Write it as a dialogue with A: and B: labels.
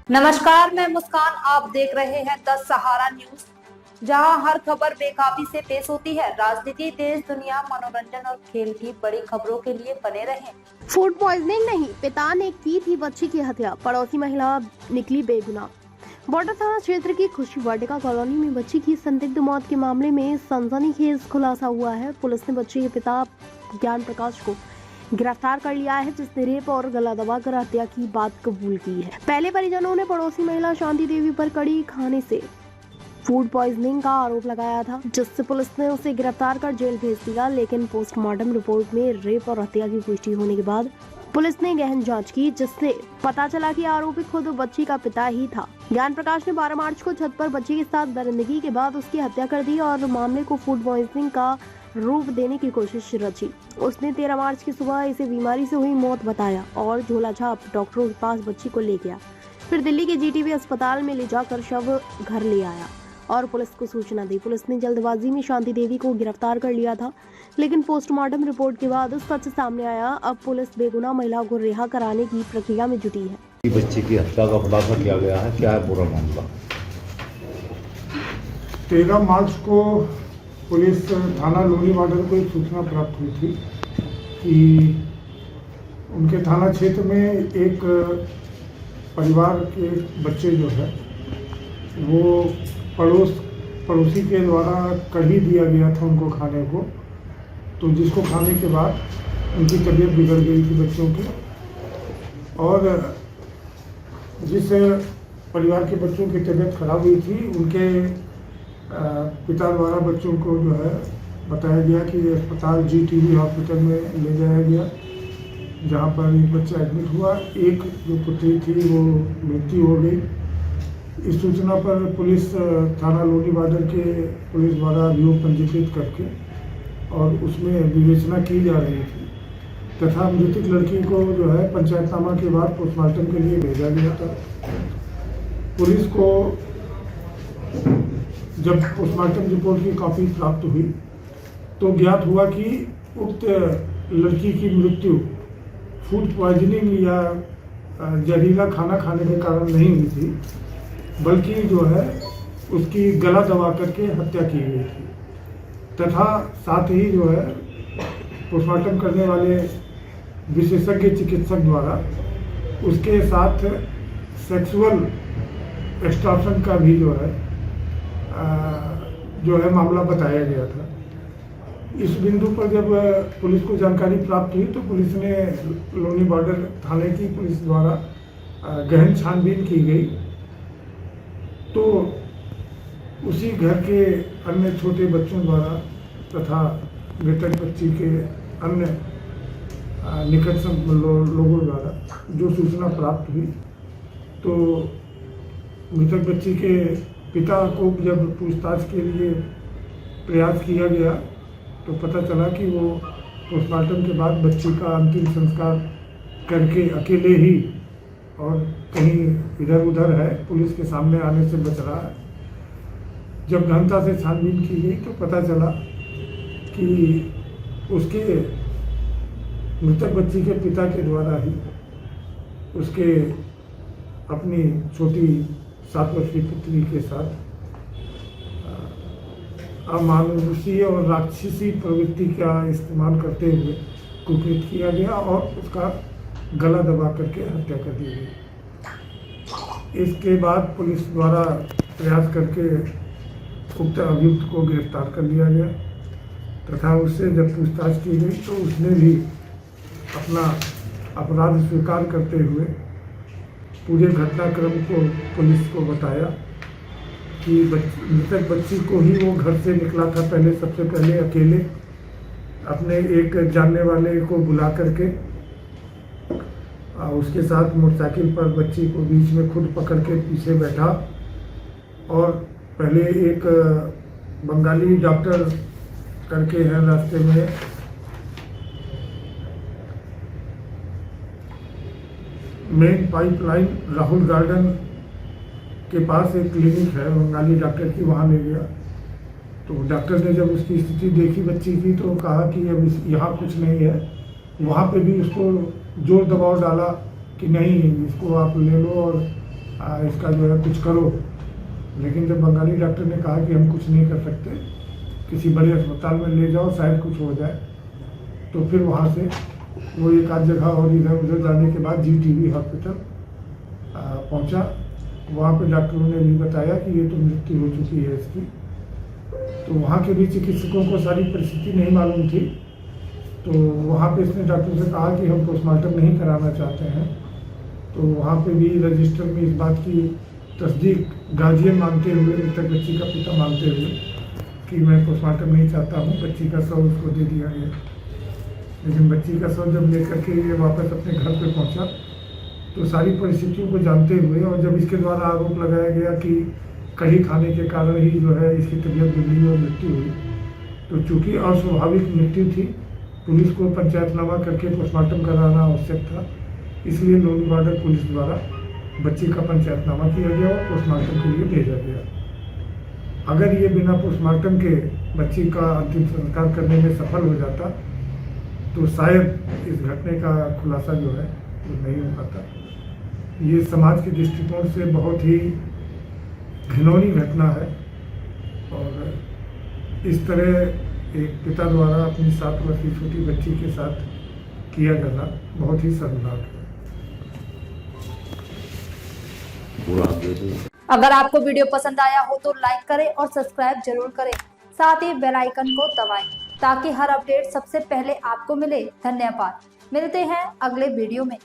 A: नमस्कार, मैं मुस्कान। आप देख रहे हैं द सहारा न्यूज, जहां हर खबर बेकाबी से पेश होती है। राजनीति, देश दुनिया, मनोरंजन और खेल की बड़ी खबरों के लिए बने रहें।
B: फूड पॉइजनिंग नहीं, पिता ने की थी बच्ची की हत्या, पड़ोसी महिला निकली बेगुनाह। बॉर्डर थाना क्षेत्र की खुशी वाटिका कॉलोनी में बच्ची की संदिग्ध मौत के मामले में सनसनीखेज खुलासा हुआ है। पुलिस ने बच्ची के पिता ज्ञान प्रकाश को गिरफ्तार कर लिया है, जिसने रेप और गला दबाकर हत्या की बात कबूल की है। पहले परिजनों ने पड़ोसी महिला शांति देवी पर कड़ी खाने से फूड पॉइजनिंग का आरोप लगाया था, जिससे पुलिस ने उसे गिरफ्तार कर जेल भेज दिया। लेकिन पोस्टमार्टम रिपोर्ट में रेप और हत्या की पुष्टि होने के बाद पुलिस ने गहन जांच की, जिससे पता चला कि आरोपी खुद बच्ची का पिता ही था। ज्ञान प्रकाश ने 12 मार्च को छत पर बच्ची के साथ दरिंदगी के बाद उसकी हत्या कर दी और मामले को फूड पॉइजनिंग का रूप देने की कोशिश रची। उसने 13 मार्च की सुबह इसे बीमारी से हुई मौत बताया और झोलाछाप डॉक्टरों के पास बच्ची को ले गया। फिर दिल्ली के जीटीबी अस्पताल में ले जाकर शव घर ले आया और पुलिस को सूचना दी। पुलिस ने जल्दबाजी में शांति देवी को गिरफ्तार कर लिया था, लेकिन पोस्टमार्टम रिपोर्ट के बाद सच सामने आया। अब पुलिस बेगुनाह महिला को रिहा कराने की प्रक्रिया में जुटी है।
C: बच्ची की हत्या का खुलासा किया गया है, क्या है पूरा मामला?
D: 13 मार्च को पुलिस थाना लोनी बॉर्डर को एक सूचना प्राप्त हुई थी कि उनके थाना क्षेत्र में एक परिवार के बच्चे जो है वो पड़ोसी के द्वारा कढ़ी दिया गया था उनको खाने को, तो जिसको खाने के बाद उनकी तबीयत बिगड़ गई थी बच्चों की। और जिस परिवार के बच्चों की तबीयत खराब हुई थी, उनके पिता द्वारा बच्चों को जो है बताया गया कि अस्पताल जीटीबी हॉस्पिटल में ले जाया गया, जहां पर एक बच्चा एडमिट हुआ। एक जो पुत्री थी वो मृत्यु हो गई। इस सूचना पर पुलिस थाना लोनी बॉर्डर के पुलिस द्वारा अभियोग पंजीकृत करके और उसमें विवेचना की जा रही थी तथा मृतक लड़की को जो है पंचायतनामा के बाद पोस्टमार्टम के लिए भेजा गया था। पुलिस को जब पोस्टमार्टम रिपोर्ट की कॉपी प्राप्त हुई तो ज्ञात हुआ कि उक्त लड़की की मृत्यु फूड पॉइजनिंग या जहरीला खाना खाने के कारण नहीं हुई थी, बल्कि जो है उसकी गला दबा करके हत्या की गई थी। तथा साथ ही जो है पोस्टमार्टम करने वाले विशेषज्ञ चिकित्सक द्वारा उसके साथ सेक्सुअल एक्सटॉर्शन का भी जो है मामला बताया गया था। इस बिंदु पर जब पुलिस को जानकारी प्राप्त हुई तो पुलिस ने लोनी बॉर्डर थाने की पुलिस द्वारा गहन छानबीन की गई, तो उसी घर के अन्य छोटे बच्चों द्वारा तथा मृतक बच्ची के अन्य निकट लोगों द्वारा जो सूचना प्राप्त हुई, तो मृतक बच्ची के पिता को जब पूछताछ के लिए प्रयास किया गया तो पता चला कि वो पोस्टमार्टम के बाद बच्ची का अंतिम संस्कार करके अकेले ही और कहीं इधर उधर है, पुलिस के सामने आने से बच रहा है। जब गहनता से छानबीन की गई तो पता चला कि उसके मृतक बच्ची के पिता के द्वारा ही उसके अपनी छोटी 7 वर्षीय पुत्री के साथ अमानुषीय और राक्षसी प्रवृत्ति का इस्तेमाल करते हुए कुकृत किया गया और उसका गला दबा करके हत्या कर दी गई। इसके बाद पुलिस द्वारा प्रयास करके उक्त अभियुक्त को गिरफ्तार कर लिया गया तथा उससे जब पूछताछ की गई तो उसने भी अपना अपराध स्वीकार करते हुए पूरे घटनाक्रम को पुलिस को बताया कि मृतक बच्ची को ही वो घर से निकला था सबसे पहले अकेले अपने एक जानने वाले को बुला करके उसके साथ मोटरसाइकिल पर बच्ची को बीच में खुद पकड़ के पीछे बैठा और पहले एक बंगाली डॉक्टर करके हैं रास्ते में मेन पाइपलाइन राहुल गार्डन के पास एक क्लिनिक है बंगाली डॉक्टर की, वहाँ ले गया। तो डॉक्टर ने जब उसकी स्थिति देखी बच्ची की तो कहा कि अब यहाँ कुछ नहीं है। वहाँ पे भी उसको जोर दबाव डाला कि नहीं, इसको आप ले लो और इसका जो है कुछ करो। लेकिन जब बंगाली डॉक्टर ने कहा कि हम कुछ नहीं कर सकते, किसी बड़े अस्पताल में ले जाओ, शायद कुछ हो जाए, तो फिर वहाँ से वो एक आध जगह और इधर उधर जाने के बाद GTB हॉस्पिटल पहुँचा। वहाँ पे डॉक्टरों ने भी बताया कि ये तो मृत्यु हो चुकी है इसकी। तो वहाँ के भी चिकित्सकों को सारी परिस्थिति नहीं मालूम थी, तो वहाँ पे इसने डॉक्टर से कहा कि हम पोस्टमार्टम नहीं कराना चाहते हैं। तो वहाँ पे भी रजिस्टर में इस बात की तस्दीक गार्जियन मानते हुए, मृतक बच्ची का पिता मानते हुए कि मैं पोस्टमार्टम नहीं चाहता हूँ, बच्ची का शव उसको दे दिया गया। लेकिन बच्ची का शव जब लेकर के ये वापस अपने घर पे पहुँचा, तो सारी परिस्थितियों को जानते हुए और जब इसके द्वारा आरोप लगाया गया कि कहीं खाने के कारण ही जो है इसकी तबीयत बिगड़ी और मृत्यु हुई, तो चूँकि अस्वाभाविक मृत्यु थी, पुलिस को पंचायतनामा करके पोस्टमार्टम कराना आवश्यक था। इसलिए लोनी बॉर्डर पुलिस द्वारा बच्ची का पंचायतनामा किया गया और पोस्टमार्टम के लिए भेजा गया। अगर ये बिना पोस्टमार्टम के बच्ची का अंतिम संस्कार करने में सफल हो जाता, तो शायद इस घटने का खुलासा जो है वो नहीं हो पाता। ये समाज के दृष्टिकोण से बहुत ही घिनौनी घटना है और इस तरह एक पिता द्वारा अपनी 7 वर्षीय छोटी बच्ची के साथ किया जाना बहुत ही शर्मनाक है।
A: अगर आपको वीडियो पसंद आया हो तो लाइक करें और सब्सक्राइब जरूर करें, साथ ही बेल आइकन को दबाएं ताकि हर अपडेट सबसे पहले आपको मिले। धन्यवाद। मिलते हैं अगले वीडियो में।